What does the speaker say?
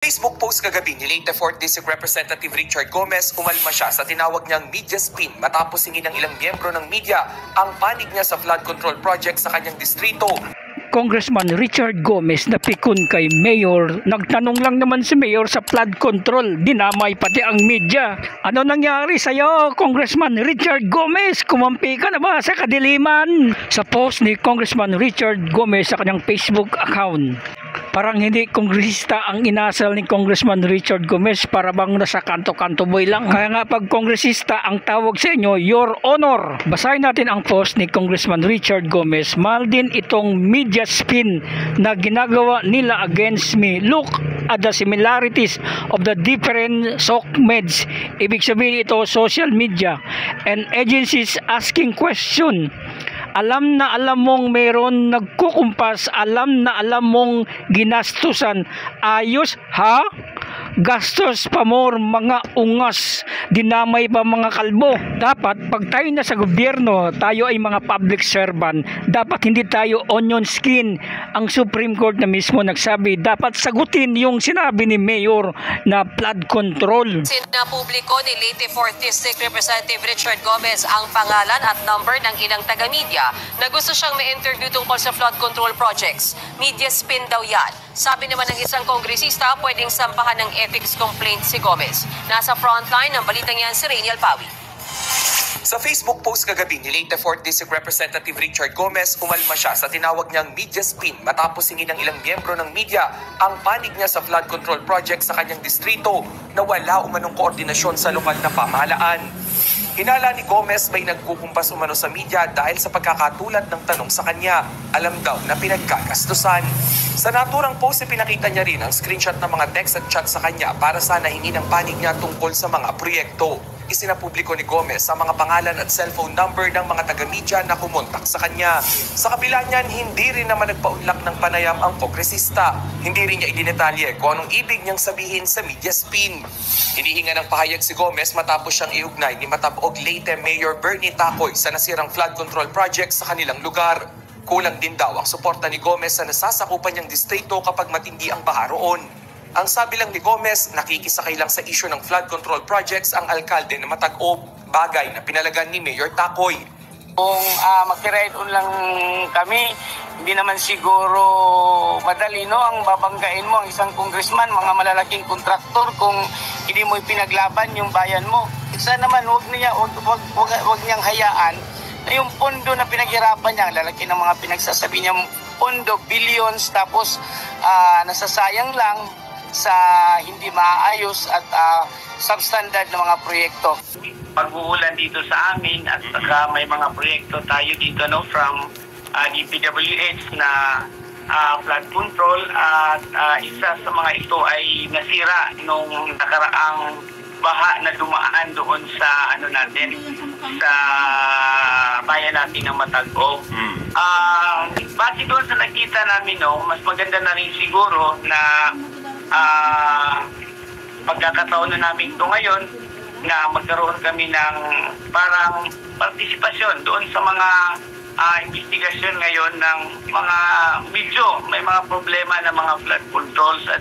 Facebook post kagabi ni Leyte 4th District Representative Richard Gomez, umalma siya sa tinawag niyang media spin matapos hingin ng ilang miyembro ng media ang panig niya sa flood control project sa kanyang distrito. Congressman Richard Gomez na pikon kay Mayor. Nagtanong lang naman si Mayor sa flood control. Dinamay pati ang media. Ano nangyari sa'yo, Congressman Richard Gomez? Kumampi ka na ba sa kadiliman? Sa post ni Congressman Richard Gomez sa kanyang Facebook account. Parang hindi kongresista ang inasal ni Congressman Richard Gomez, para bang nasa kanto-kanto boy lang. Kaya nga pag kongresista ang tawag sa inyo, Your Honor. Basahin natin ang post ni Congressman Richard Gomez. Mahal din itong media spin na ginagawa nila against me. Look at the similarities of the different SOCMEDs. Ibig sabihin ito social media and agencies asking question. Alam na alam mong meron nagkukumpas, alam na alam mong ginastusan. Ayos ha? Gastos pa more mga ungas, dinamay pa mga kalbo. Dapat pag tayo na sa gobyerno, tayo ay mga public servant. Dapat hindi tayo onion skin. Ang Supreme Court na mismo nagsabi, dapat sagutin yung sinabi ni Mayor na flood control. Sinapubliko ni Leyte 4th District Representative Richard Gomez ang pangalan at number ng ilang taga-media na gusto siyang ma-interview tungkol sa flood control projects. Media spin daw yan. Sabi naman ng isang kongresista, pwedeng sampahan ng ethics complaint si Gomez. Nasa frontline ng balitang yan si Rainiel Pawi. Sa Facebook post kagabi ni Leyte 4th District Representative Richard Gomez, umalma siya sa tinawag niyang media spin matapos hingin ng ilang miyembro ng media ang panig niya sa flood control project sa kanyang distrito na wala umanong koordinasyon sa lokal na pamahalaan. Hinala ni Gomez may nagkukumpas umano sa media dahil sa pagkakatulad ng tanong sa kanya. Alam daw na pinagkagastusan. Sa naturang post, pinakita niya rin ang screenshot ng mga text at chat sa kanya para sana hingin ang panig niya tungkol sa mga proyekto. Isinapubliko ni Gomez sa mga pangalan at cellphone number ng mga taga-media na kumontak sa kanya. Sa kabila niyan, hindi rin naman nagpaunlak ng panayam ang kongresista. Hindi rin niya idinetalye kung anong ibig niyang sabihin sa media spin. Hinihinga ng pahayag si Gomez matapos siyang iugnay ni Matabog Leyte Mayor Bernie Tacoy sa nasirang flood control project sa kanilang lugar. Kulang din daw ang suporta ni Gomez sa nasasakupan niyang distrito kapag matindi ang baha roon. Ang sabi lang ni Gomez, nakikisakay lang sa issue ng flood control projects ang alkalde na Matag-o, bagay na pinalagan ni Mayor Tacoy. Kung makiride on lang kami, hindi naman siguro madali, no? Ang babanggain mo ang isang congressman, mga malalaking kontraktor, kung hindi mo ipinaglaban yung bayan mo. Isa naman, wag niyang hayaan na yung pondo na pinaghirapan niya, lalaki ng mga pinagsasabi niya, pondo, billions, tapos nasasayang lang sa hindi maayos at substandard na mga proyekto. Pag-uulan dito sa amin at saka may mga proyekto tayo dito, no, from DPWH na flood control at isa sa mga ito ay nasira nung nakaraang baha na dumaan doon sa natin sa bayan natin ng Matag-o. Base doon sa nakita namin, no, mas maganda na rin siguro na pagkakataon na namin ito ngayon na magkaroon kami ng parang partisipasyon doon sa mga investigasyon ngayon ng mga medyo may mga problema na mga flood controls at